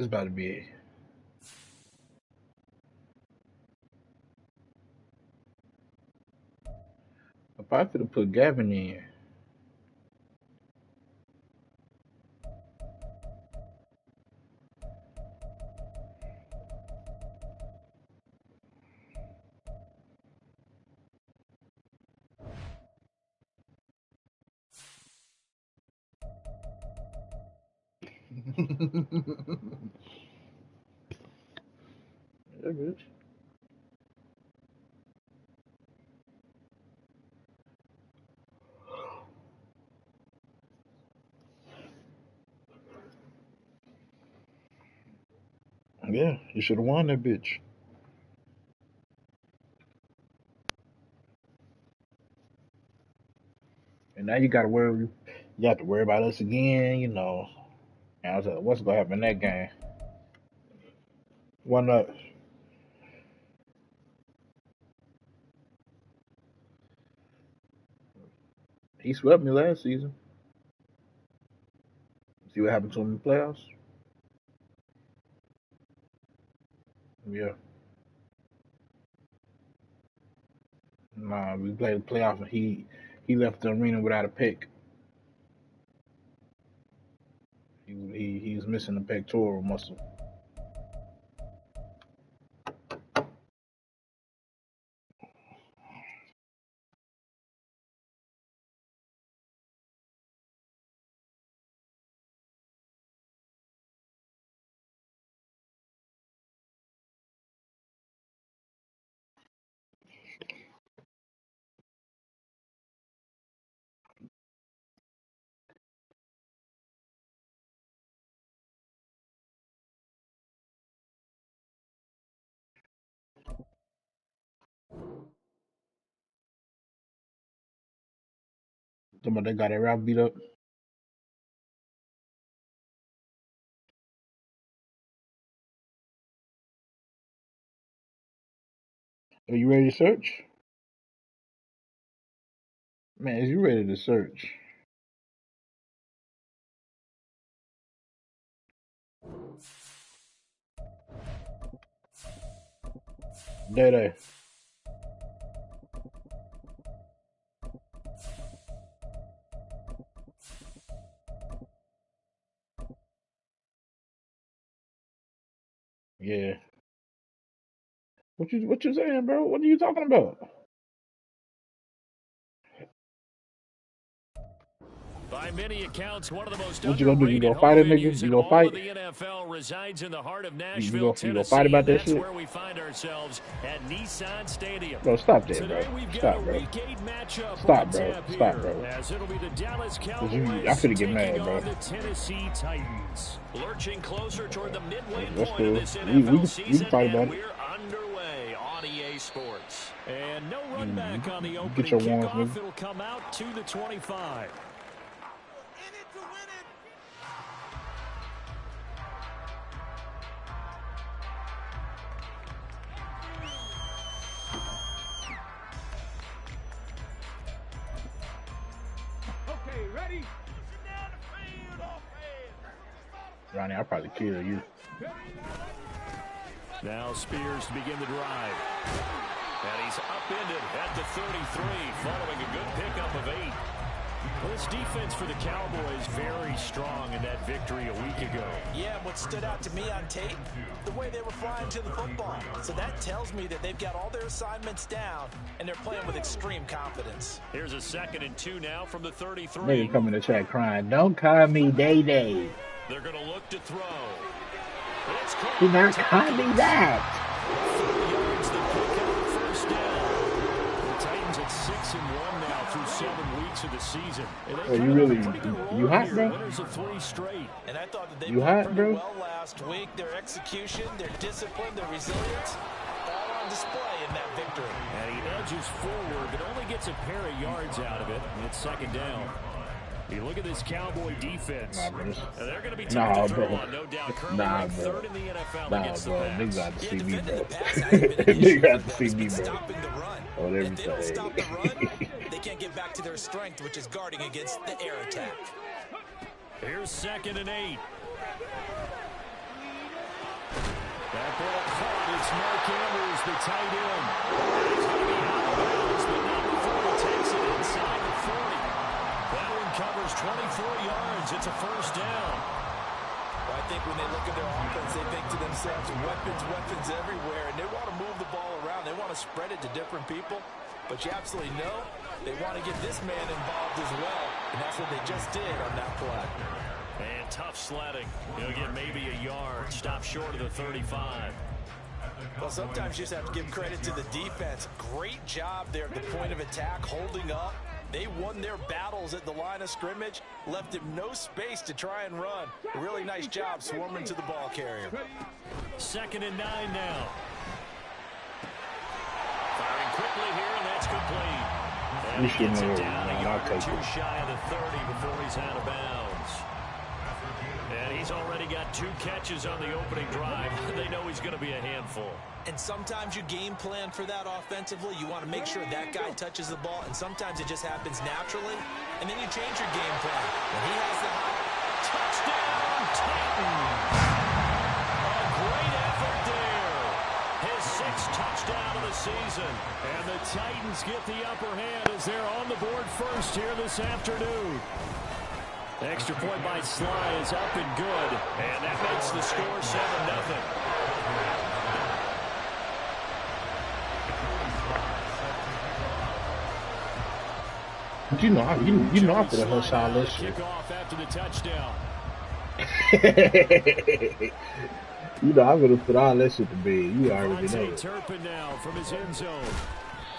This about to be. If I could have put Gavin in. Yeah, bitch. Yeah, you should have won that bitch. And now you gotta worry. You have to worry about us again. And I was like, what's gonna happen in that game? Why not? He swept me last season. See what happened to him in the playoffs? Yeah. Nah, we played the playoff and he left the arena without a pick. He was missing the pectoral muscle. Somebody got their route beat up. Are you ready to search? Man, is you ready to search? Day. Yeah. What you saying, bro? What are you talking about? By many accounts, one of the most What you gonna do? You underrated gonna home fight a nigga? venues You in gonna all fight? of the NFL resides in the heart of You Nashville, gonna fight Tennessee, about and that that's shit? where we find ourselves at Nissan Stadium. Bro, stop that, bro. Today we've got Stop, a bro. Week 8 matchup Stop, on bro. tap Stop, here, bro. as it'll be the Dallas Cause I Cowboys finna get taking mad, bro. on the Tennessee Titans. Lurching closer toward the midway That's point of cool. this We NFL we we can season, fight and about it. we're underway on EA Sports. And no run You, back on the you get opening your warrants, kickoff. nigga. It'll come out to the 25. Okay, ready? Ronnie, I'll probably kill you. Now Spears to begin the drive. And he's upended at the 33 following a good pickup of 8. Well, this defense for the Cowboys very strong in that victory a week ago. Yeah, what stood out to me on tape, the way they were flying to the football. So that tells me that they've got all their assignments down, and they're playing with extreme confidence. Here's a 2nd and 2 now from the 33. Nigga coming to chat crying, don't call me Day Day. They're going to look to throw. Do not call me that. 30 yards the pickup, first down. The Titans at 6-1 now through 7 weeks of the season. Oh, you really, you hot, bro? Winners of 3 straight. And I thought that they You played hot, pretty bro? well last week. Their execution, their discipline, their resilience, all on display in that victory. And he edges forward, but only gets a pair of yards out of it. And it's 2nd down. You look at this Cowboy defense. They're going to be tough to throw on, no doubt. Currently ranked 3rd in the NFL against the pass. Niggas got to see me, bro. Niggas got to see me, bro. Stopping the run. On If they don't stop the run, everything. they can't get back to their strength, which is guarding against the air attack. Here's 2nd and 8. That ball caught. It's Mark Andrews, the tight end. He's going to be out of bounds, but not before he takes it inside the 40. That one covers 24 yards. It's a first down. Well, I think when they look at their offense, they think to themselves, weapons everywhere, and they want to move the ball around. They want to spread it to different people, but you absolutely know they want to get this man involved as well, and that's what they just did on that play. And tough sledding. He'll get maybe a yard. Stop short of the 35. Well, sometimes you just have to give credit to the defense. Great job there at the point of attack, holding up. They won their battles at the line of scrimmage, left him no space to try and run. A really nice job swarming to the ball carrier. 2nd and 9 now. Firing quickly here, and that's complete. And he gets it down a yard or two shy of the 30 before he's out of bounds. And he's already got 2 catches on the opening drive. They know he's going to be a handful. And sometimes you game plan for that offensively. You want to make sure that guy touches the ball, and sometimes it just happens naturally. And then you change your game plan. When he has the hot touchdown, Titans! A great effort there. His 6th touchdown of the season. And the Titans get the upper hand as they're on the board first here this afternoon. Extra point by Sly is up and good. And that makes the score 7-0. You know I put a whole shot list. Kickoff after the touchdown. You know I'm gonna put all that shit to bed. You already know. Turpin now from his end zone.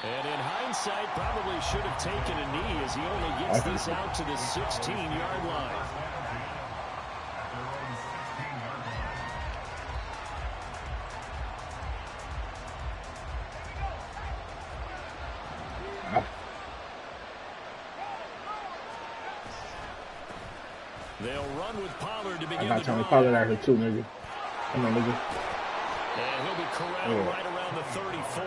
And in hindsight, probably should have taken a knee as he only gets this out to the 16-yard line. They'll run with Pollard to begin. I got Tony Pollard out here too, nigga. Come on, nigga. And he'll be corralled right around the 34.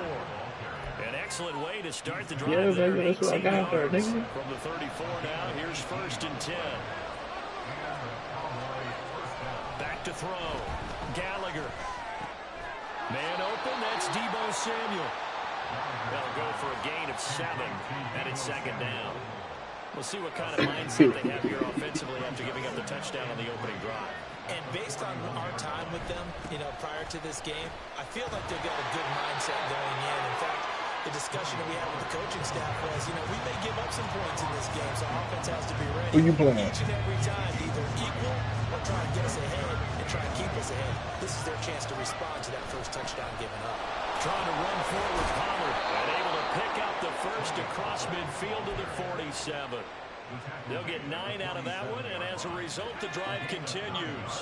An excellent way to start the drive. Yeah, nigga, that's what I got for nigga. From the 34 now, here's 1st and 10. Back to throw. Gallagher. Man open, that's Deebo Samuel. They'll go for a gain of 7, and it's 2nd down. We'll see what kind of mindset they have here offensively after giving up the touchdown on the opening drive. And based on our time with them, prior to this game, I feel like they've got a good mindset going in. In fact, the discussion that we had with the coaching staff was, we may give up some points in this game, so offense has to be ready. Who you playing? Each and every time, either equal or try and get us ahead and try and keep us ahead. This is their chance to respond to that first touchdown given up. Trying to run forward with Pollard and able to pick up the first across midfield to the 47. They'll get 9 out of that one, and as a result, the drive continues.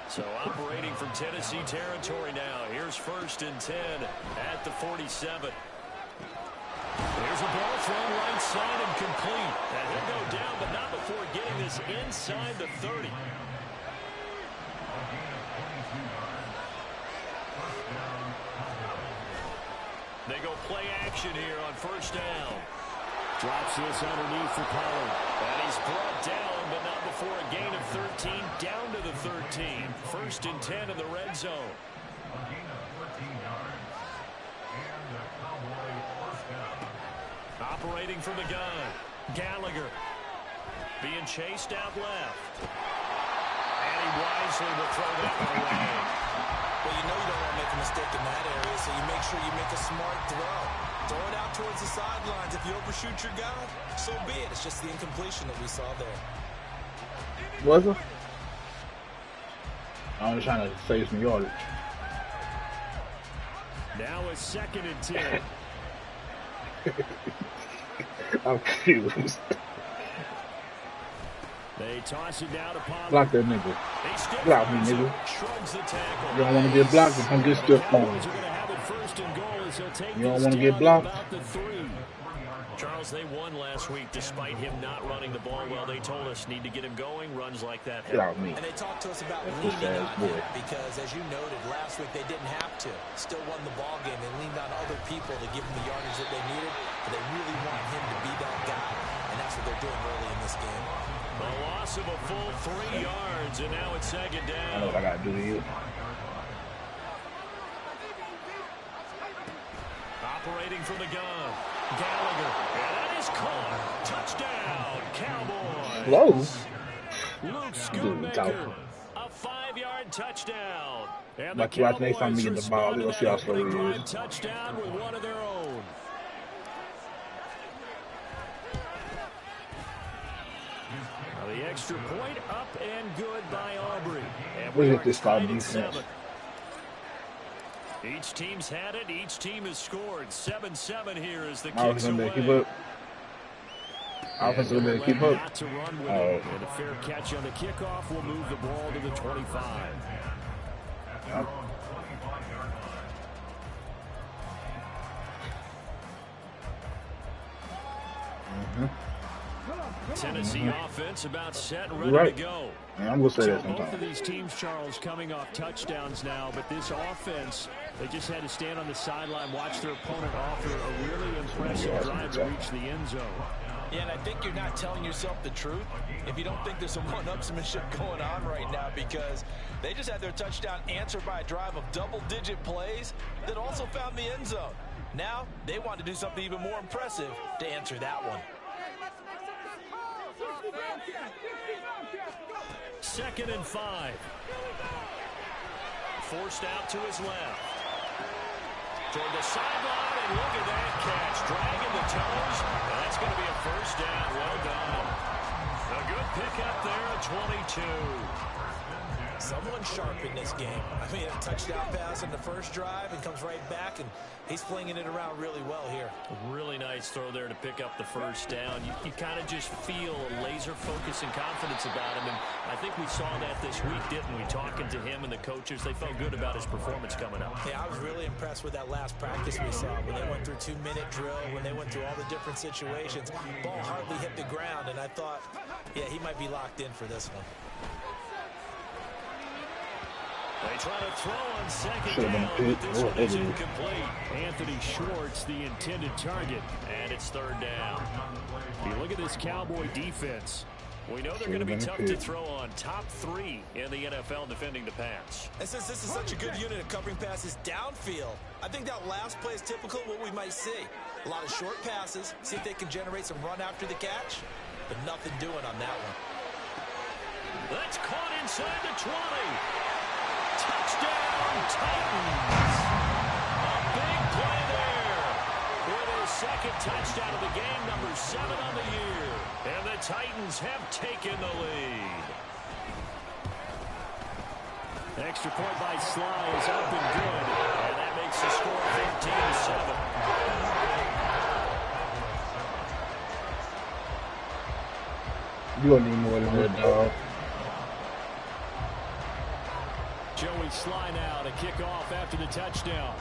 So operating from Tennessee territory now. Here's 1st and 10 at the 47. There's a ball thrown right side and complete. And he'll go down, but not before getting this inside the 30. They go play action here on 1st down. Drops this underneath for Pollard. And he's brought down, but not before a gain of 13, down to the 13. 1st and 10 in the red zone. Operating from the gun. Gallagher being chased out left. And he wisely will throw that one away. Well, you don't want to make a mistake in that area, so you make sure you make a smart throw. Throw it out towards the sidelines. If you overshoot your guy, so be it. It's just the incompletion that we saw there. Was it? I was trying to save some yardage. Now it's 2nd and 10. I'm confused. They toss it down to Pollard. Block that nigga. Block me, nigga. You don't want to get blocked, I'm just still falling. You don't want to get blocked. Charles, they won last week despite him not running the ball well. They told us need to get him going. Runs like that. And they talked to us about leaning on him because, as you noted, last week they didn't have to. Still won the ball game. They leaned on other people to give them the yardage that they needed. But they really want him to be that guy. And that's what they're doing early in this game. A loss of a full 3 yards, and now it's 2nd down. I know what I got to do here. Operating from the gun. Gallagher. And that is caught. Touchdown, Cowboys. Whoa. Luke Schoonmaker. A 5-yard touchdown. And the Watch next time we get the ball. respond We'll to see how that slow opening he drive is. touchdown with one of their own. Now the extra point up and good by Aubrey. And we Look are at this guy tied at defense. 7. Each team's had it. Each team has scored. 7-7 here as the kicks away. Keep up. Offense will be able to keep up. Not to run with it. And a fair catch on the kickoff will move the ball to the 25. Tennessee offense about set and ready to go. Yeah, I'm going to say that Both of sometimes. these teams, Charles, coming off touchdowns now, but this offense, they just had to stand on the sideline, watch their opponent offer a really impressive drive to reach the end zone. Yeah, and I think you're not telling yourself the truth if you don't think there's some one-upsmanship going on right now, because they just had their touchdown answered by a drive of double-digit plays that also found the end zone. Now they want to do something even more impressive to answer that one. 2nd and 5. Forced out to his left. Toward the sideline, and look at that catch. Dragging the toes. And that's going to be a first down. Well done. A good pick up there at 22. Someone sharp in this game. I mean, a touchdown pass in the first drive and comes right back, and he's flinging it around really well here. A really nice throw there to pick up the first down. You kind of just feel a laser focus and confidence about him, and I think we saw that this week, didn't we? Talking to him and the coaches, they felt good about his performance coming up. Yeah, I was really impressed with that last practice we saw when they went through 2-minute drill, when they went through all the different situations. Ball hardly hit the ground, and I thought, yeah, he might be locked in for this one. They try to throw on 2nd down, but this one is incomplete. Anthony Schwartz, the intended target, and it's 3rd down. You look at this Cowboy defense. We know they're going to be tough to throw on. Top 3 in the NFL defending the pass. And since this is such a good unit of covering passes downfield, I think that last play is typical of what we might see. A lot of short passes, see if they can generate some run after the catch, but nothing doing on that one. That's caught inside the 20. Touchdown, Titans. A big play there. With his 2nd touchdown of the game, number 7 on the year. And the Titans have taken the lead. Extra point by Sly is up and good. And that makes the score 13-7. You don't need more than that, dog. Joey Sly now to kick off after the touchdown.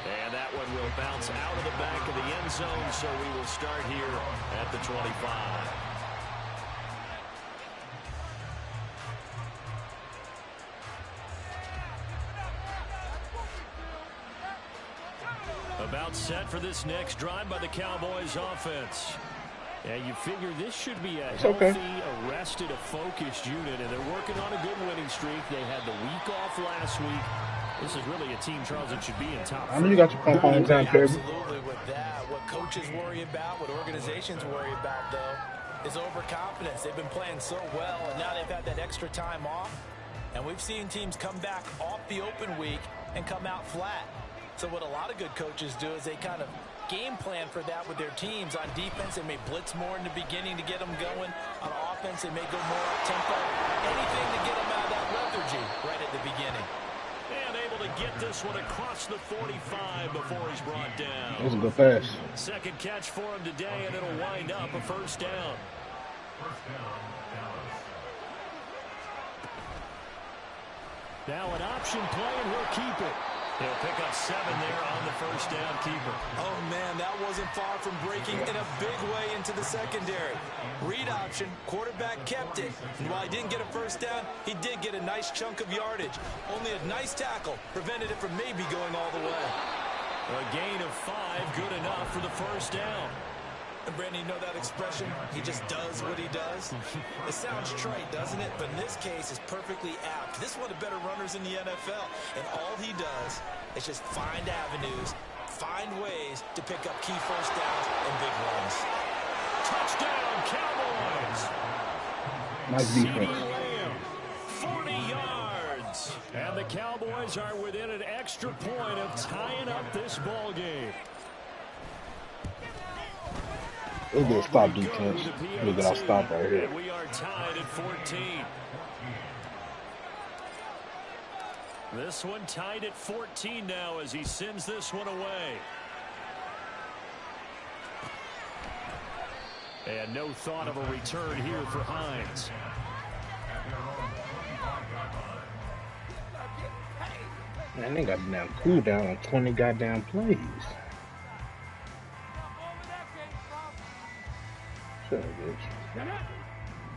And that one will bounce out of the back of the end zone, so we will start here at the 25. About set for this next drive by the Cowboys offense. Yeah, you figure this should be a healthy, arrested, a focused unit, and they're working on a good winning streak. They had the week off last week. This is really a team, Charles, that should be in top 3. I know you got your pump on time, Kirby. Absolutely with that. What coaches worry about, what organizations worry about, though, is overconfidence. They've been playing so well, and now they've had that extra time off. And we've seen teams come back off the open week and come out flat. So what a lot of good coaches do is they kind of game plan for that with their teams. On defense, they may blitz more in the beginning to get them going. On offense, they may go more up-tempo. Anything to get them out of that lethargy right at the beginning. And able to get this one across the 45 before he's brought down. That was a good pass. 2nd catch for him today, and it'll wind up a first down. Now an option play, and he'll keep it. He'll pick up 7 there on the first down keeper. Oh, man, that wasn't far from breaking in a big way into the secondary. Read option, quarterback kept it. And while he didn't get a first down, he did get a nice chunk of yardage. Only a nice tackle prevented it from maybe going all the way. A gain of 5, good enough for the first down. And Brandon, you know that expression? He just does what he does. It sounds trite, doesn't it? But in this case, it's perfectly apt. This is one of the better runners in the NFL. And all he does is just find avenues, find ways to pick up key first downs and big runs. Touchdown, Cowboys! Nice defense. 40 yards. And the Cowboys are within an extra point of tying up this ball game. It's a stop defense. Look at our stop right here. We are tied at 14. This one tied at 14 now as he sends this one away. And no thought of a return here for Hines. Man, they got a damn cool down on 20 goddamn plays.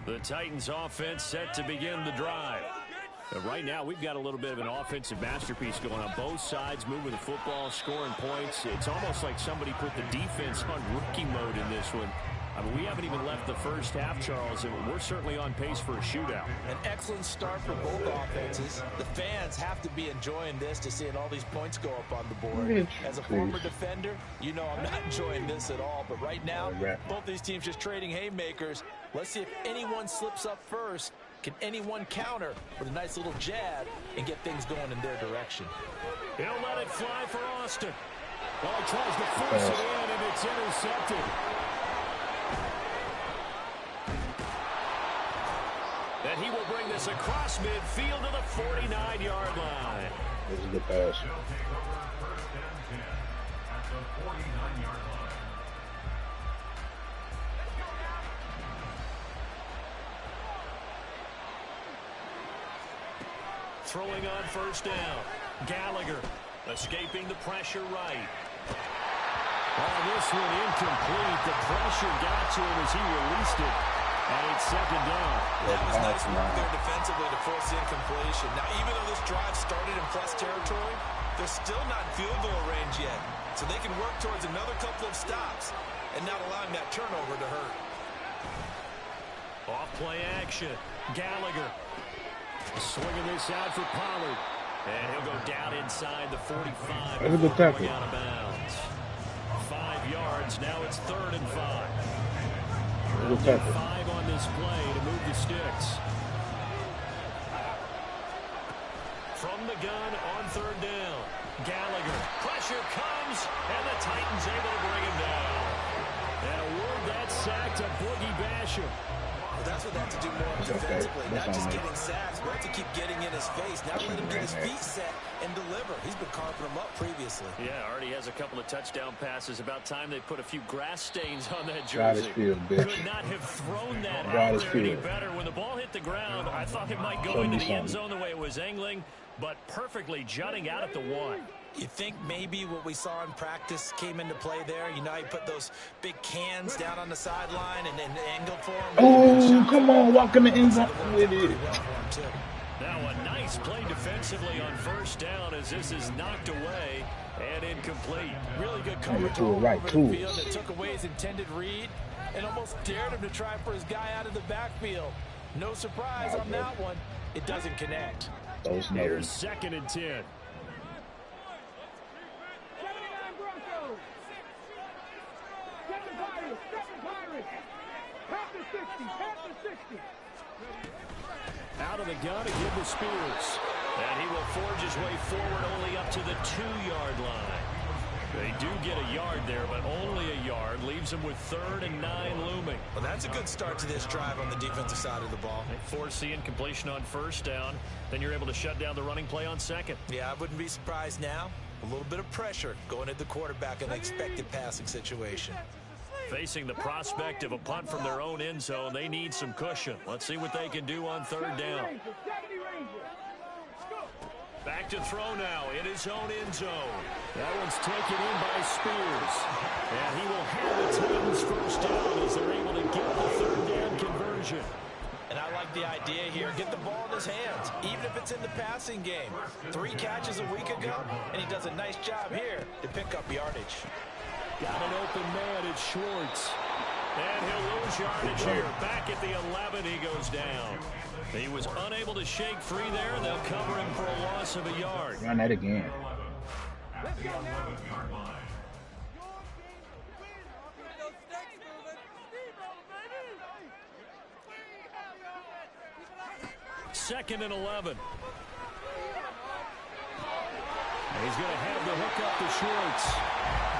The Titans offense set to begin the drive. And right now, we've got a little bit of an offensive masterpiece going on. Both sides moving the football, scoring points. It's almost like somebody put the defense on rookie mode in this one. I mean, we haven't even left the first half, Charles, and we're certainly on pace for a shootout. An excellent start for both offenses. The fans have to be enjoying this to seeing all these points go up on the board. As a former defender, you know I'm not enjoying this at all. But right now, both these teams just trading haymakers. Let's see if anyone slips up first. Can anyone counter with a nice little jab and get things going in their direction? He'll let it fly for Austin. Well, he tries to force it in, and it's intercepted. And he will bring this across midfield to the 49-yard line. This is a good pass. Throwing on first down. Gallagher escaping the pressure right. Oh, this one incomplete. The pressure got to him as he released it. And it's second down. That was nice work there defensively to force the incompletion. Now, even though this drive started in plus territory, they're still not in field goal range yet. So they can work towards another couple of stops and not allowing that turnover to hurt. Off play action. Gallagher swinging this out for Pollard. And he'll go down inside the 45. That's a good tackle. Out of bounds. 5 yards. Now it's 3rd and 5. Good tackle. 5 on this play to move the sticks. From the gun on 3rd down. Gallagher. Pressure comes, and the Titans able to bring him down. And award that sack to Boogie Basham. Well, that's what they have to do more defensively. Not just getting sacks, but to keep getting in his face. Now let him get his feet set and deliver. He's been carving them up previously. Yeah, already has a couple of touchdown passes. About time they put a few grass stains on that jersey. Could not have thrown that out there any better. When the ball hit the ground, I thought it might go into the end zone the way it was angling, but perfectly jutting out at the 1. You think maybe what we saw in practice came into play there? You know, you put those big cans down on the sideline and then angle for them. Oh, come on, walk in the end zone with it. Now a nice play defensively on first down as this is knocked away and incomplete. Really good coverage all over the field that took away his intended read and almost dared him to try for his guy out of the backfield. No surprise on that one. It doesn't connect. Here's 2nd and 10. Out of the gun again to Spears. And he will forge his way forward only up to the 2-yard line. They do get a yard there, but only a yard. Leaves them with 3rd and 9 looming. Well, that's a good start to this drive on the defensive side of the ball. They force the incompletion on first down. Then you're able to shut down the running play on 2nd. Yeah, I wouldn't be surprised now. A little bit of pressure going at the quarterback in an expected passing situation. Facing the prospect of a punt from their own end zone, they need some cushion. Let's see what they can do on 3rd down. Back to throw now in his own end zone. That one's taken in by Spears. And he will have the Titans first down as they're able to get the 3rd down conversion. And I like the idea here. Get the ball in his hands, even if it's in the passing game. 3 catches a week ago, and he does a nice job here to pick up yardage. Got an open man, it's Schwartz. And he'll lose yardage here. Back at the 11, he goes down. He was unable to shake free there. They'll cover him for a loss of a yard. Run that again. Second and 11. He's going to have the hook up to Schwartz.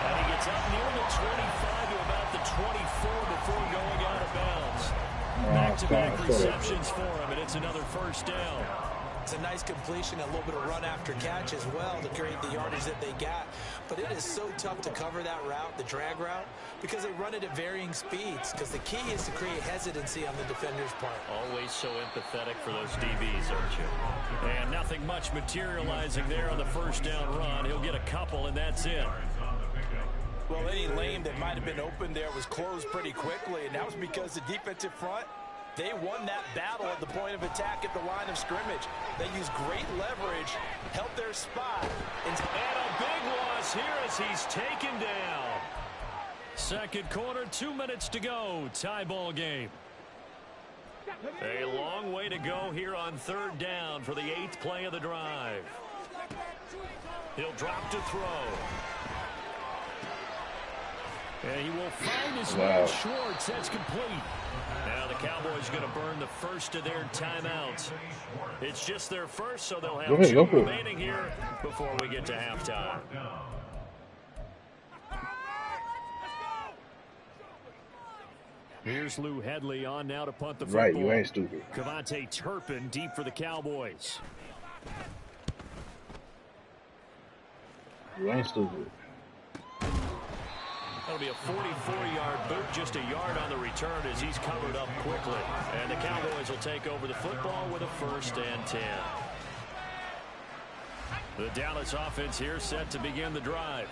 And he gets up near the 25 to about the 24 before going out of bounds. Back-to-back receptions for him, and it's another first down. It's a nice completion, a little bit of run after catch as well to create the yardage that they got. But it is so tough to cover that route, the drag route, because they run it at varying speeds. Because the key is to create hesitancy on the defender's part. Always so empathetic for those DBs, aren't you? And nothing much materializing there on the first down run. He'll get a couple, and that's it. Well, any lane that might have been open there was closed pretty quickly, and that was because the defensive front, they won that battle at the point of attack at the line of scrimmage. They used great leverage, helped their spot. And a big loss here as he's taken down. Second quarter, 2 minutes to go. Tie ball game. A long way to go here on third down for the 8th play of the drive. He'll drop to throw. And he will find his man Schwartz. That's complete. Now the Cowboys going to burn the first of their timeouts. It's just their first, so they'll have two remaining here before we get to halftime. Here's Lou Hedley on now to punt the football. Right, you ain't stupid. Cavante Turpin deep for the Cowboys. You ain't stupid. That'll be a 44-yard boot, just a yard on the return as he's covered up quickly. And the Cowboys will take over the football with a 1st and 10. The Dallas offense here set to begin the drive.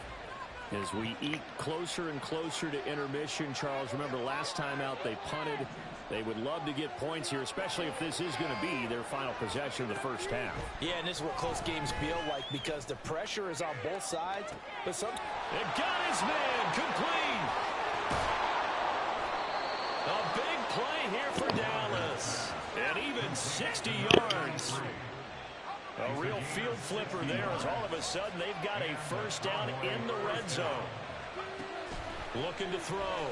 As we eke closer and closer to intermission, Charles, remember last time out they punted. They would love to get points here, especially if this is going to be their final possession of the first half. Yeah, and this is what close games feel like because the pressure is on both sides. But some... It got his man complete. A big play here for Dallas. And even 60 yards. A real field flipper there as all of a sudden they've got a first down in the red zone. Looking to throw.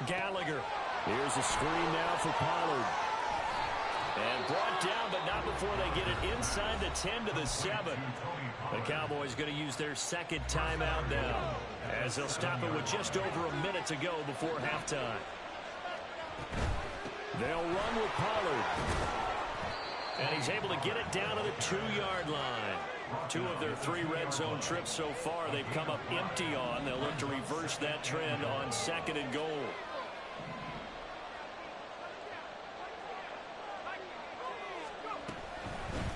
Gallagher. Here's a screen now for Pollard. And brought down, but not before they get it inside the 10 to the 7. The Cowboys going to use their second timeout now, as they'll stop it with just over a minute to go before halftime. They'll run with Pollard. And he's able to get it down to the 2-yard line. 2 of their 3 red zone trips so far they've come up empty on. They'll look to reverse that trend on 2nd and goal.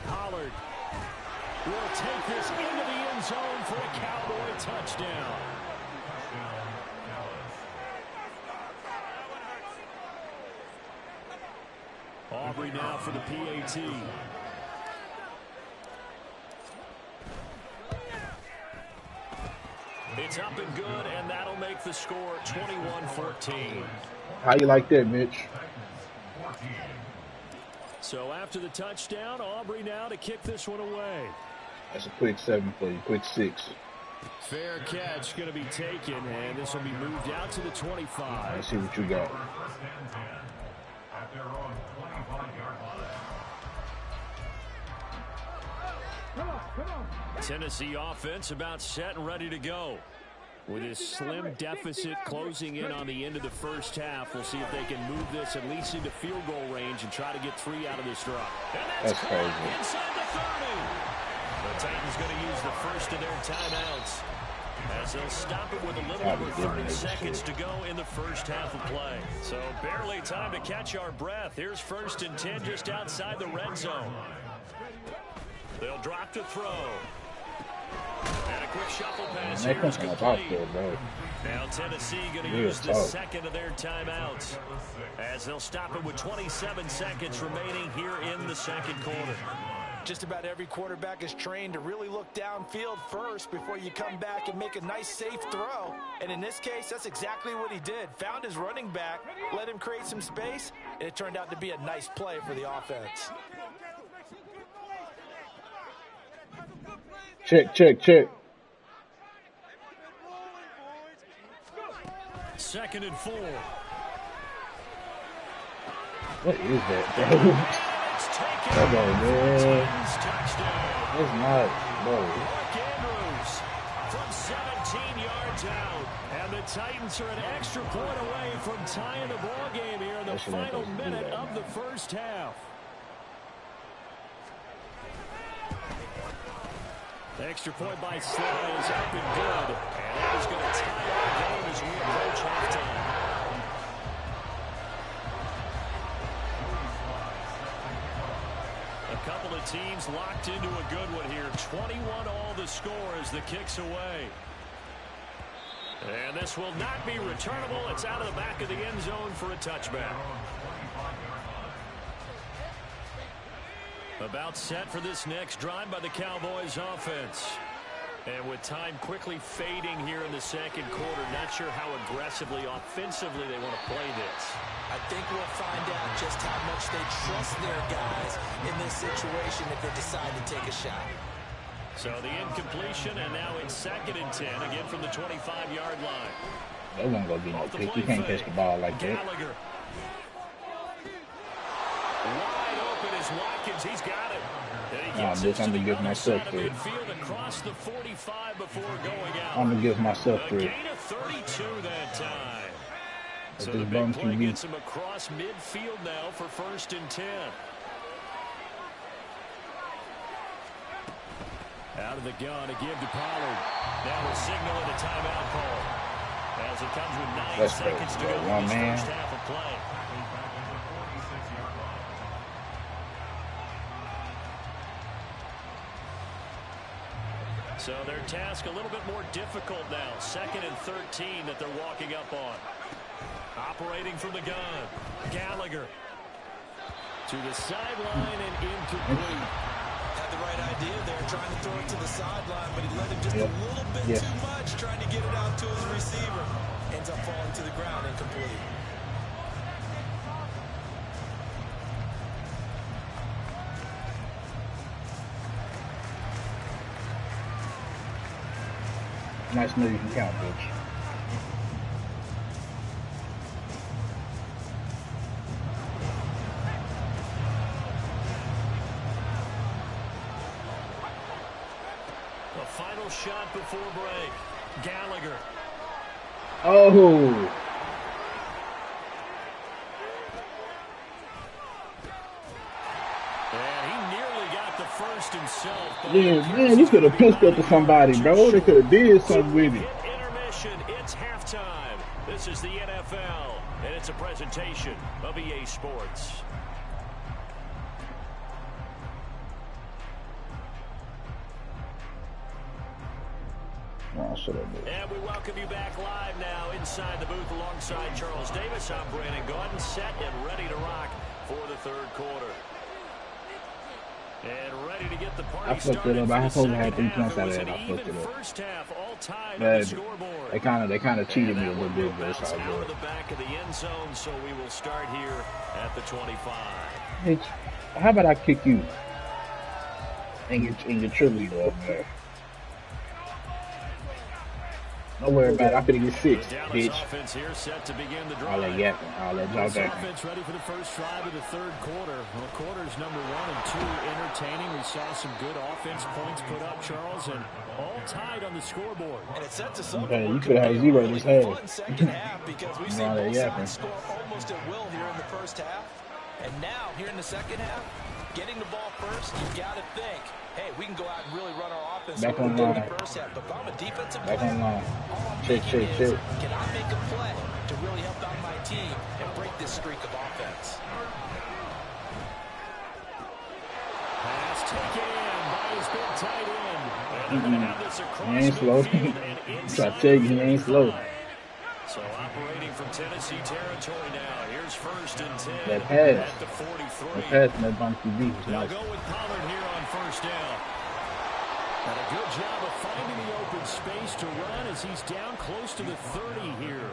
Pollard will take this into the end zone for a Cowboy touchdown. Aubrey now for the PAT. It's up and good, and that'll make the score 21-14. How you like that, Mitch? So after the touchdown, Aubrey now to kick this one away. That's a quick 7 for you, quick 6. Fair catch going to be taken, and this will be moved out to the 25. Let's see what you got. Tennessee offense about set and ready to go. With his slim deficit closing in on the end of the first half, we'll see if they can move this at least into field goal range and try to get 3 out of this drive. And that's crazy. Inside the 30. The Titans going to use the first of their timeouts as they'll stop it with a little over 30 seconds to go in the first half of play. So barely time to catch our breath. Here's 1st and 10 just outside the red zone. They'll drop to throw. And a quick shuffle pass here is complete. Now Tennessee going to use the second of their timeouts as they'll stop it with 27 seconds remaining here in the second quarter. Just about every quarterback is trained to really look downfield first before you come back and make a nice, safe throw. And in this case, that's exactly what he did. Found his running back, let him create some space, and it turned out to be a nice play for the offense. Check, check, check. 2nd and 4. What is that, bro? Come on, man. That's not, bro. Mark Andrews from 17 yards out. And the Titans are an extra point away from tying the ball game here in the final minute of the first half. The extra point by Slay is up and good. And that is going to tie our game as we approach halftime. A couple of teams locked into a good one here. 21 all the score as the kick's away. And this will not be returnable. It's out of the back of the end zone for a touchback. About set for this next drive by the Cowboys offense. And with time quickly fading here in the second quarter, not sure how aggressively, offensively they want to play this. I think we'll find out just how much they trust their guys in this situation if they decide to take a shot. So the incompletion, and now it's 2nd and 10, again from the 25-yard line. That won't go get no pick. You can't catch the ball like that. Gallagher. Wide open is Watkins. He's got it. Nah, bitch, I'm gonna give myself credit. Across the 45 before going out. I'm gonna give myself credit. Gain of 32 that time. So this the bum big play QB gets him across midfield now for 1st and 10. Out of the gun to give to Pollard. Now we're signaling a timeout call. As it comes with 9 seconds to go in this first half of play. So their task a little bit more difficult now. 2nd and 13 that they're walking up on. Operating from the gun. Gallagher. To the sideline and incomplete. Had the right idea there, trying to throw it to the sideline, but he let him just a little bit too much, trying to get it out to his receiver. Ends up falling to the ground, incomplete. Nice to know you can count, bitch. The final shot before break. Gallagher. Oh. And he nearly got the first himself. Yeah, man, you could have pissed up to somebody, bro. They could have did something with it. Intermission. It's halftime. This is the NFL, and it's a presentation of EA Sports. Oh, shut up, bitch. And we welcome you back live now inside the booth alongside Charles Davis. I'm Brandon Gaudin, set and ready to rock for the third quarter. And ready to get the party I fucked it up. I supposed to have 3 points out of that. I fucked it up. First half, all tied on the But scoreboard. they kind of cheated me a little bit, but it's all Out of good. the back of the end zone, so we will start here at the 25. Bitch, how about I kick you and get cheerleader up there? Don't worry about it. I'm finna get 6, bitch. Here set to begin the All that yapping, all that jaw jacking. Offense ready for the first drive of the third quarter. Well, quarters number 1 and 2 entertaining. We saw some good offense points put up, Charles, and all tied on the scoreboard. And it sets us up. Okay, you could have 0 this half. Second half because we've seen All that both yapping. sides score almost at will here in the first half. And now, here in the second half, getting the ball first, you've got to think, hey, we can go out and really run our offense Back on in the line. first half. But if I'm a defensive Back player, on line. all I'm Check, thinking check, is, check. can I make a play to really help out my team and break this streak of offense? Pass taken in by his big tight end. And they're going to have this across He ain't slow. midfield and So I tell you, he ain't slow. So operating from Tennessee territory now. Here's 1st and 10 That pass. at the 43. That pass from that bump QB was They'll nice. go with Pollard here on first down. And a good job of finding the open space to run as he's down close to the 30 here.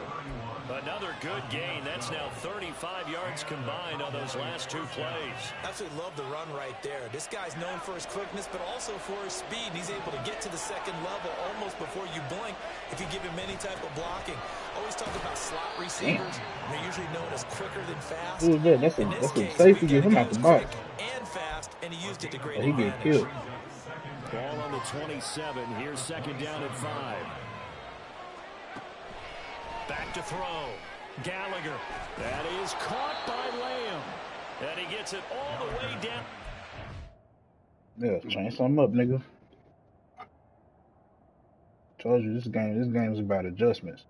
Another good gain. That's now 35 yards combined on those last two plays. Absolutely love the run right there. This guy's known for his quickness, but also for his speed. And he's able to get to the second level almost before you blink if you give him any type of blocking. Always talk about slot receivers. They're usually known as quicker than fast. Ooh, yeah, that's a safety. Get him out the box. And fast, and he used it to great he get killed. Ball on the 27. Here's second down at 5. Back to throw. Gallagher. That is caught by Lamb. And he gets it all the way down. Yeah, change something up, nigga. Told you this game is about adjustments.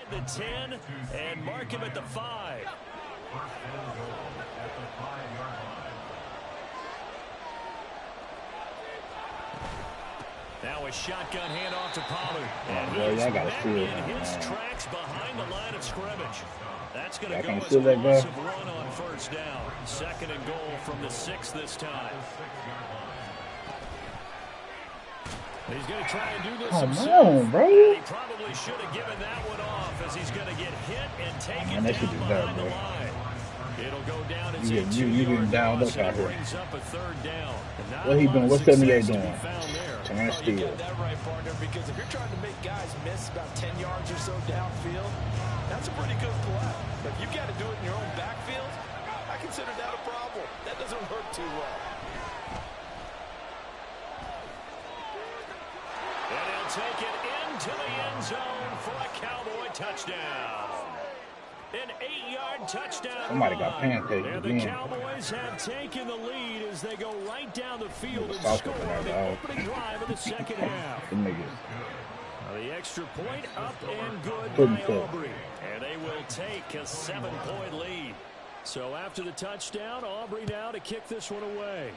The 10 and mark him at the 5. Now a shotgun handoff to Pollard. And he's met in his tracks behind the line of scrimmage. That's going to go as a loss of 1 on first down. Second and goal from the 6 this time. He's going to try and do this himself. Bro. And he probably should have given that one off as he's going to get hit and taken down behind the line. It'll go down as you getting down up out here. Brings up a third down. What he doing? What's 78 doing? Turn steal. You got that right, partner, because if you're trying to make guys miss about 10 yards or so downfield, that's a pretty good play. But if you've got to do it in your own backfield, I consider that a problem. That doesn't work too well. And he'll take it into the end zone for a Cowboy touchdown. An 8-yard touchdown. Somebody got pancaked and again. The Cowboys have taken the lead as they go right down the field and score on the opening drive of the second half. The extra point up and good by Aubrey. And they will take a 7-point lead. So after the touchdown, Aubrey now to kick this one away.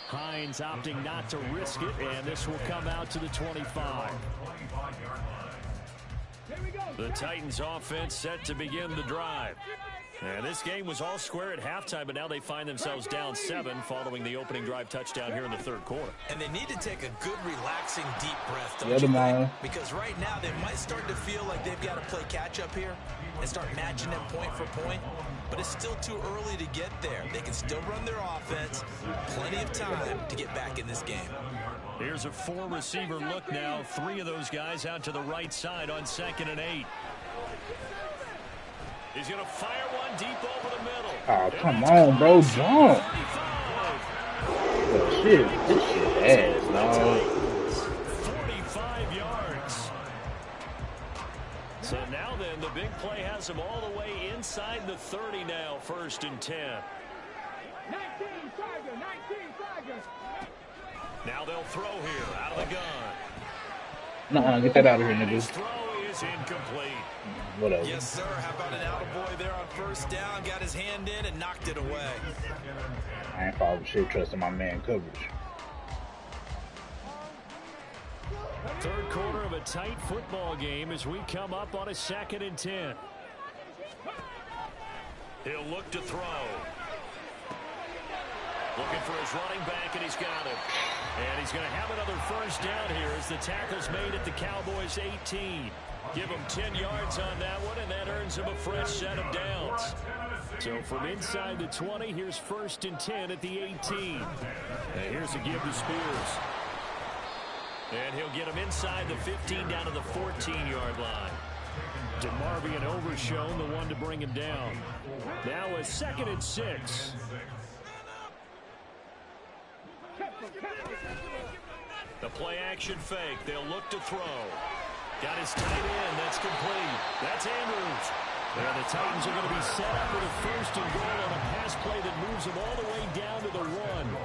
Hines opting not to risk it, and this will come out to the 25. The Titans offense set to begin the drive. And this game was all square at halftime, but now they find themselves down 7 following the opening drive touchdown here in the third quarter. And they need to take a good, relaxing, deep breath, don't you think? Because right now they might start to feel like they've got to play catch-up here and start matching them point for point. But it's still too early to get there. They can still run their offense. Plenty of time to get back in this game. Here's a 4-receiver look now. 3 of those guys out to the right side on 2nd and 8. He's going to fire one deep over the middle. Oh, come on, bro. Jump. Oh, shit. This shit ass, dog. 45 yards. So now then, the big play has him all the way inside the 30 now. 1st and 10. 19 Tiger, 19 Tiger. Now they'll throw here out of the gun. Nuh-uh, get that out of here, nigga. His throw is incomplete. Whatever. Yes, sir. How about an attaboy there on 1st down? Got his hand in and knocked it away. I ain't following shit, trusting my man coverage. Third quarter of a tight football game as we come up on a 2nd and 10. He'll look to throw. Looking for his running back, and he's got it. And he's going to have another 1st down here as the tackle's made at the Cowboys' 18. Give him 10 yards on that one, and that earns him a fresh set of downs. So from inside the 20, here's 1st and 10 at the 18. And here's a give to Spears. And he'll get him inside the 15 down to the 14-yard line. DeMarvion Overshown, the one to bring him down. Now a 2nd and 6. The play action fake. They'll look to throw. Got his tight end. That's complete. That's Andrews. And the Titans are going to be set up with a first and goal on a pass play that moves them all the way down to the 1.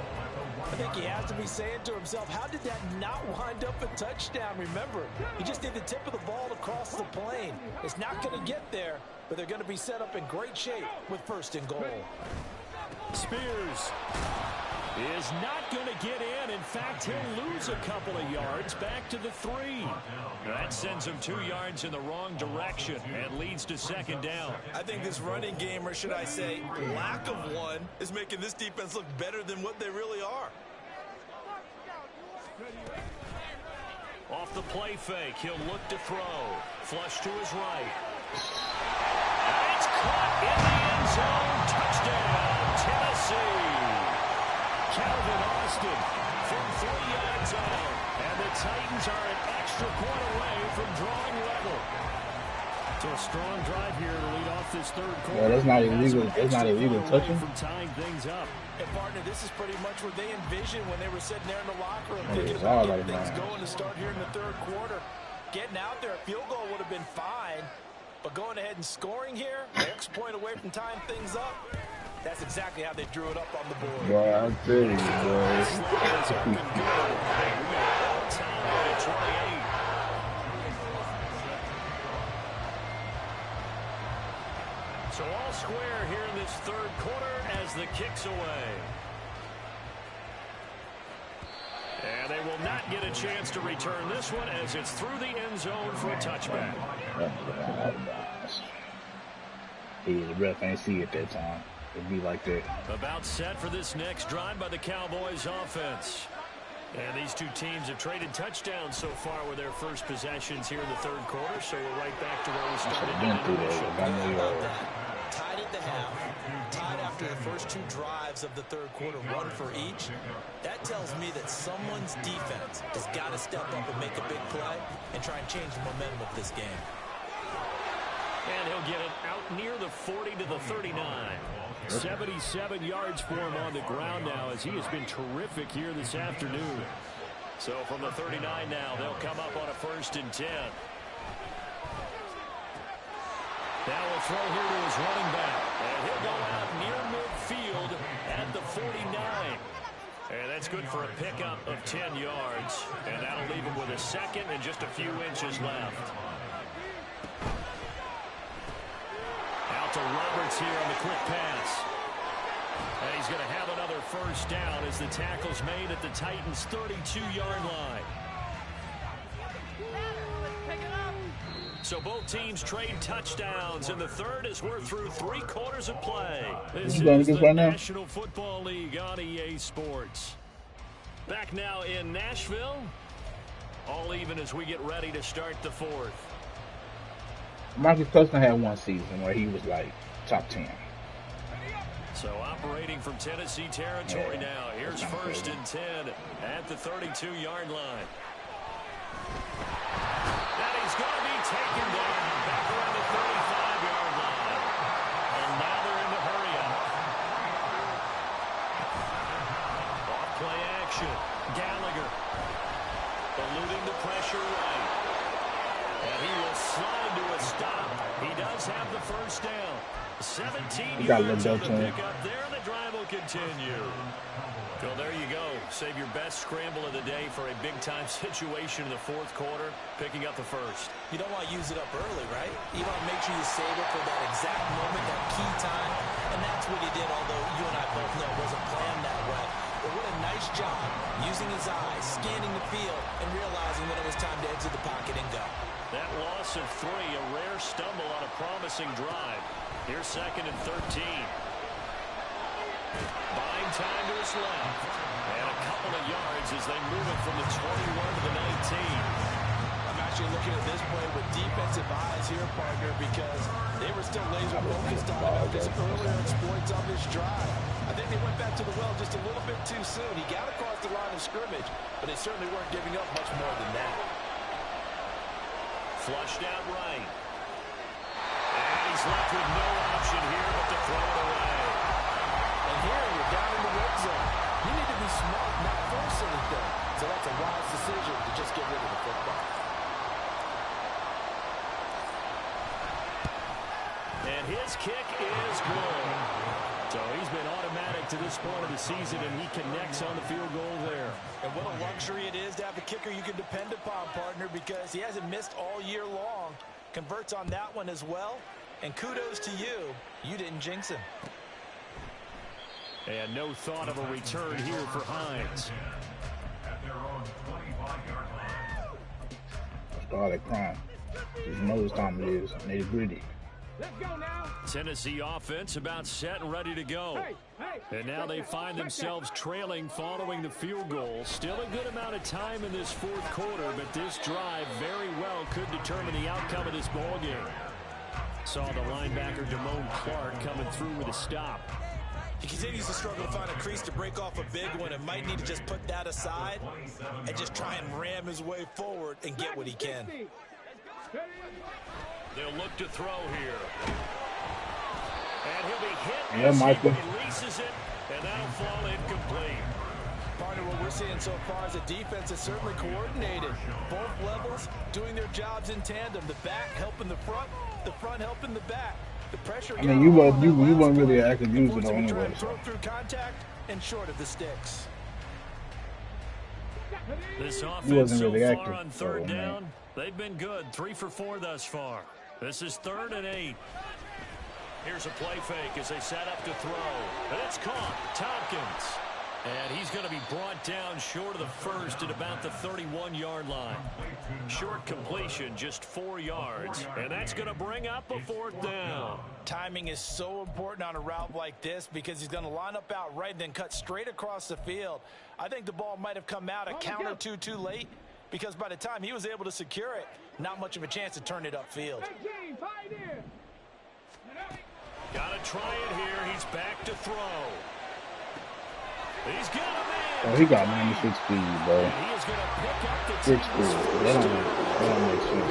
I think he has to be saying to himself, how did that not wind up a touchdown? Remember, he just did the tip of the ball across the plane. It's not going to get there, but they're going to be set up in great shape with first and goal. Spears is not going to get in. In fact, he'll lose a couple of yards back to the 3. That sends him 2 yards in the wrong direction and leads to second down. I think this running game, or should I say lack of one, is making this defense look better than what they really are. Off the play fake, he'll look to throw. Flush to his right. And it's caught in the end zone. Touchdown, Tennessee. Calvin Austin from 3 yards out. And the Titans are an extra point away from drawing level. So a strong drive here to lead off this third quarter. Yeah, that's not illegal. That's not illegal touching. From tying things up. And partner, this is pretty much what they envisioned when they were sitting there in the locker room thinking about getting things going to start here in the third quarter. Getting out there, a field goal would have been fine. But going ahead and scoring here, an extra point away from tying things up, that's exactly how they drew it up on the board. Yeah, I tell you, So all square here in this third quarter as the kick's away. And they will not get a chance to return this one as it's through the end zone for a touchback. The ref ain't see it that time. It'd be like that. About set for this next drive by the Cowboys offense. And these two teams have traded touchdowns so far with their first possessions here in the third quarter. So we're right back to where we started. Tied at the half, tied after the first 2 drives of the third quarter, 1 for each. That tells me that someone's defense has got to step up and make a big play and try and change the momentum of this game. And he'll get it out near the 40 to the 39. 77 yards for him on the ground now as he has been terrific here this afternoon. So from the 39 now, they'll come up on a 1st and 10. Now we'll throw here to his running back. And he'll go out near midfield at the 49. And that's good for a pickup of 10 yards. And that'll leave him with a second and just a few inches left. Out to Roberts here on the quick pass. And he's going to have another first down as the tackle's made at the Titans' 32-yard line. So both teams trade touchdowns in the third as we're through 3 quarters of play. This is the National Football League on EA Sports. Back now in Nashville. All even as we get ready to start the 4th. Marcus Cousins had one season where he was like top 10. So operating from Tennessee territory now. Here's 1st and 10 at the 32-yard line. That is going to be taken down back around the 35-yard line. And now they're in the hurry up. Off play action. Gallagher eluding the pressure right. And he will slide to a stop. He does have the first down. 17 yards of the pickup there, and the drive will continue. So there you go. Save your best scramble of the day for a big-time situation in the 4th quarter, picking up the first. You don't want to use it up early, right? You want to make sure you save it for that exact moment, that key time, and that's what he did, although you and I both know it wasn't planned that way. But what a nice job using his eyes, scanning the field, and realizing when it was time to exit the pocket and go. That loss of 3, a rare stumble on a promising drive. Here's 2nd and 13. Buying time to his left. And a couple of yards as they move it from the 21 to the 19. I'm actually looking at this play with defensive eyes here, partner, because they were still laser focused on his earlier exploits on this drive. I think they went back to the well just a little bit too soon. He got across the line of scrimmage, but they certainly weren't giving up much more than that. Flushed out right. And he's left with no option here but to throw it away. And here you're down in the red zone. You need to be smart, not force anything. So that's a wise decision to just get rid of the football. And his kick is good. So he's been automatic to this point of the season, and he connects on the field goal there. And what a luxury it is to have a kicker you can depend upon, partner, because he hasn't missed all year long. Converts on that one as well. And kudos to you. You didn't jinx him. And no thought of a return here for Hines. I started crying. You know what time it is. Nitty gritty. Let's go now. Tennessee offense about set and ready to go. And now they find themselves trailing following the field goal. Still a good amount of time in this fourth quarter, but this drive very well could determine the outcome of this ball game. Saw the linebacker Damone Clark coming through with a stop. He continues to struggle to find a crease to break off a big one and might need to just put that aside and just try and ram his way forward and get what he can. They'll look to throw here. And he'll be hit. Yeah, Michael. He releases it, and that'll fall incomplete. Partner, what we're seeing so far is a defense that's certainly coordinated. Both levels doing their jobs in tandem. The back helping the front helping the back. The pressure. I mean, you weren't really an active user though anyway. Throw through contact and short of the sticks. This offense so really far active, on third down, they've been good. 3 for 4 thus far. This is 3rd and 8. Here's a play fake as they set up to throw. And it's caught. Tompkins. And he's going to be brought down short of the first at about the 31-yard line. Short completion, just 4 yards. And that's going to bring up a 4th down. Timing is so important on a route like this because he's going to line up out right and then cut straight across the field. I think the ball might have come out a count or two too late because by the time he was able to secure it, not much of a chance to turn it upfield. Got to try it here. He's back to throw. He's got a man. Oh, he got 96 speed, bro. He is going to pick up the 6 speed. That don't make sense.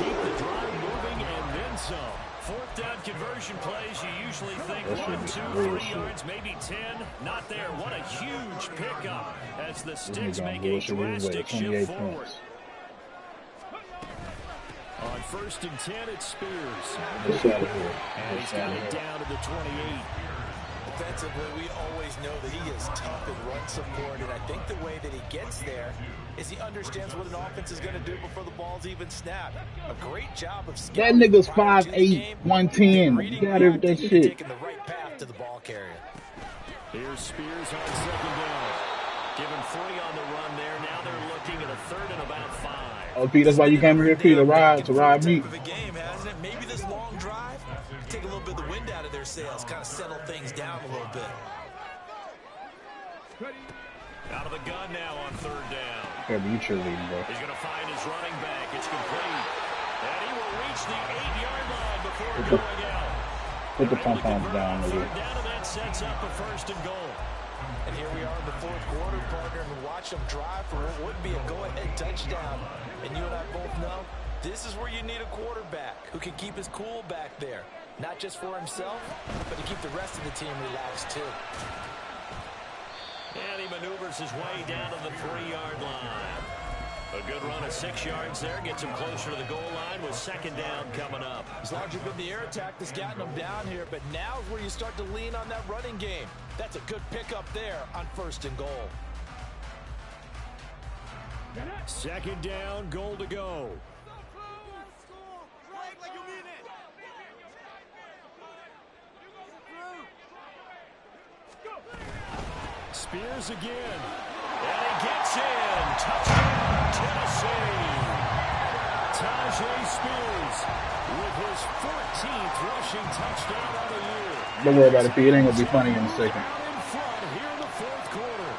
Keep the drive moving and then some. 4th down conversion plays. You usually think 1, 2, 3 yards, maybe 10. Not there. What a huge pickup as the Sticks make a drastic shift forward. On 1st and 10, it's Spears. And he's got it down to the 28. Defensively, we always know that he is tough in run support, and I think the way that he gets there is he understands what an offense is going to do before the ball's even snapped. A great job of that nigga's 5'8", 110. Got it, that shit. Taking the right path to the ball carrier. Here's Spears on 2nd down. Given 3 on the run there. Now they're looking at a 3rd and about 5. Oh, Pete, that's why you came here, Pete, to ride me. Game, hasn't it? Maybe this long drive take a little bit of the wind out of their sails, kind of settle things down a little bit. Out of the gun now on 3rd down. Yeah, you cheerleading, bro. He's going to find his running back. It's complete. And he will reach the 8-yard line before going out. Put the pom-poms down. 3rd down, and that sets up a 1st and goal. And here we are in the 4th quarter, partner, and watch them drive for what would be a go-ahead touchdown. And you and I both know this is where you need a quarterback who can keep his cool back there. Not just for himself, but to keep the rest of the team relaxed, too. And he maneuvers his way down to the 3-yard line. A good run of 6 yards there. Gets him closer to the goal line with 2nd down coming up. It's largely been the air attack that's gotten him down here, but now is where you start to lean on that running game. That's a good pickup there on 1st and goal. 2nd down, goal to go. Spears again. And he gets in. Touchdown, Tennessee. Tyjae Spears with his 14th rushing touchdown of the year. Don't worry about it, Pete. It ain't going to be funny in a second. In front here in the 4th quarter.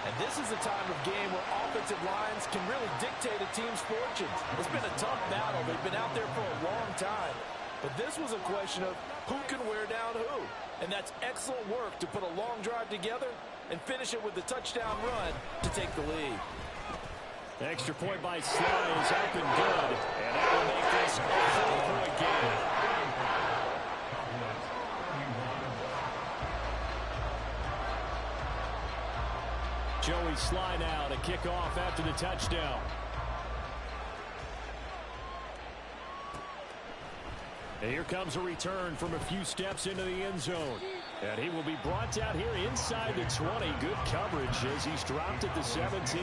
And this is a time of game where offensive lines can really dictate a team's fortunes. It's been a tough battle. They've been out there for a long time. But this was a question of who can wear down who. And that's excellent work to put a long drive together and finish it with the touchdown run to take the lead. The extra point by Sly is up and good. And that will make this a 4-point game. Cowboys slide now to kick off after the touchdown. And here comes a return from a few steps into the end zone. And he will be brought down here inside the 20. Good coverage as he's dropped at the 17.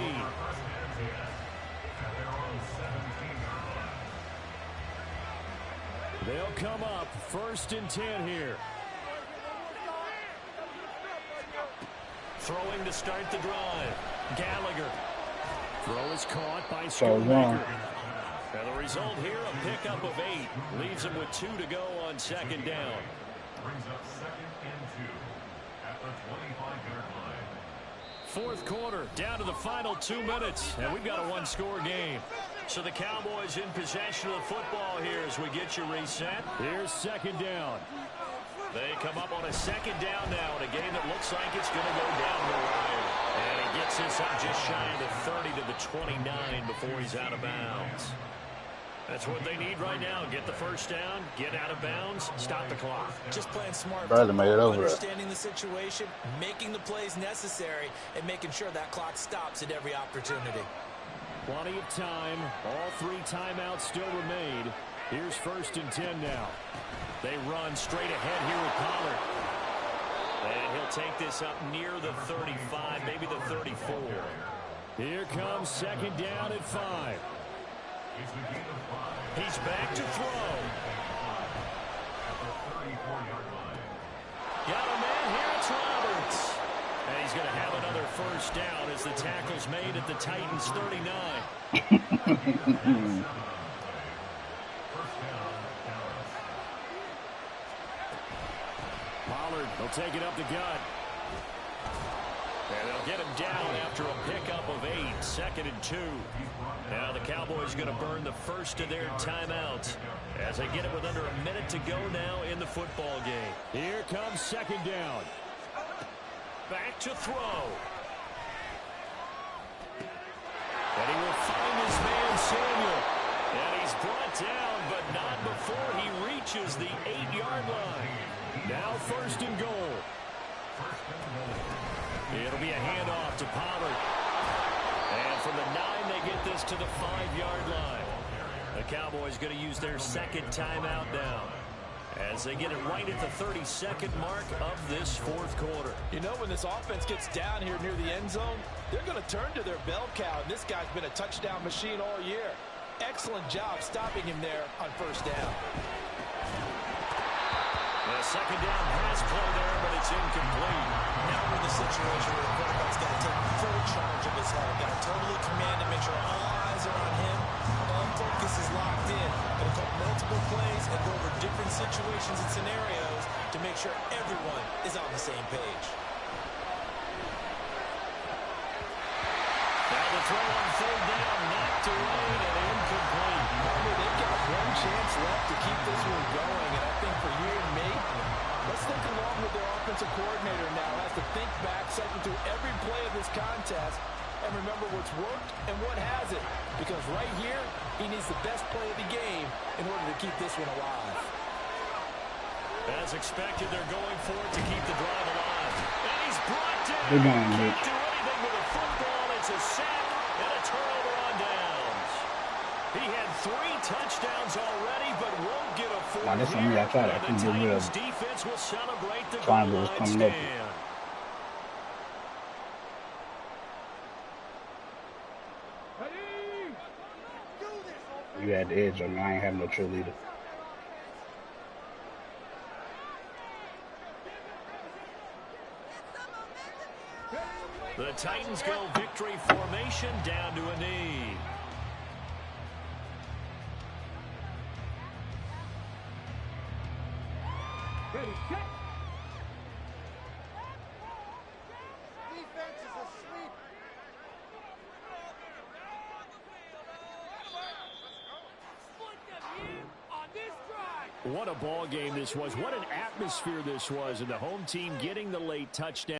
They'll come up 1st and 10 here. Throwing to start the drive. Gallagher. Throw is caught by Schoonmaker. And the result here, a pickup of 8. Leaves him with 2 to go on 2nd down. Brings up 2nd and 2 at the 25-yard line. 4th quarter, down to the final 2 minutes, and we've got a 1-score game. So the Cowboys in possession of the football here as we get you reset. Here's 2nd down. They come up on a 2nd down now in a game that looks like it's going to go down the wire. And he gets this up just shy of the 30 to the 29 before he's out of bounds. That's what they need right now. Get the 1st down, get out of bounds, stop the clock. Just playing smart. Brother made it over. Understanding the situation, making the plays necessary, and making sure that clock stops at every opportunity. Plenty of time. All 3 timeouts still remain. Here's 1st and 10 now. They run straight ahead here with Pollard. And he'll take this up near the 35, maybe the 34. Here comes 2nd down at 5. He's back to throw. Got a man here, it's Roberts. And he's going to have another 1st down as the tackle's made at the Titans 39. Pollard will take it up the gut. And they'll get him down after a pickup of 8, 2nd and 2. Now the Cowboys going to burn the 1st of their timeouts as they get it with under a minute to go now in the football game. Here comes 2nd down. Back to throw. And he will find his man Samuel. And he's brought down, but not before he reaches the 8-yard line. Now 1st and goal. It'll be a handoff to Pollard. And from the 9, they get this to the 5-yard line. The Cowboys going to use their 2nd timeout now as they get it right at the 32nd mark of this 4th quarter. You know, when this offense gets down here near the end zone, they're going to turn to their bell cow. And this guy's been a touchdown machine all year. Excellent job stopping him there on 1st down. The 2nd down pass play there, but it's incomplete. Now we're in the situation where the quarterback's got to take full charge of his head. Got to totally command him, make sure all eyes are on him. All focus is locked in. Going to call multiple plays and go over different situations and scenarios to make sure everyone is on the same page. Now the throw on 3rd down, knocked away and incomplete. They've got one chance left to keep this one going, and I think for you and me, let's think along with their offensive coordinator now. Has to think back, cycle through every play of this contest, and remember what's worked and what hasn't. Because right here, he needs the best play of the game in order to keep this one alive. As expected, they're going for it to keep the drive alive. And he's brought down. Good man, Can't do anything with a football. It's a sack and a turnover on downs. He had 3 touchdowns already, but won't get a 4th. Nah, this one me, I tried. I couldn't get rid of defense will celebrate the triangle was coming up. You had the edge on me. I ain't have no cheerleader. The Titans go victory formation down to a knee. Ready, set. Defense is asleep. What a ball game this was. What an atmosphere this was. And the home team getting the late touchdown.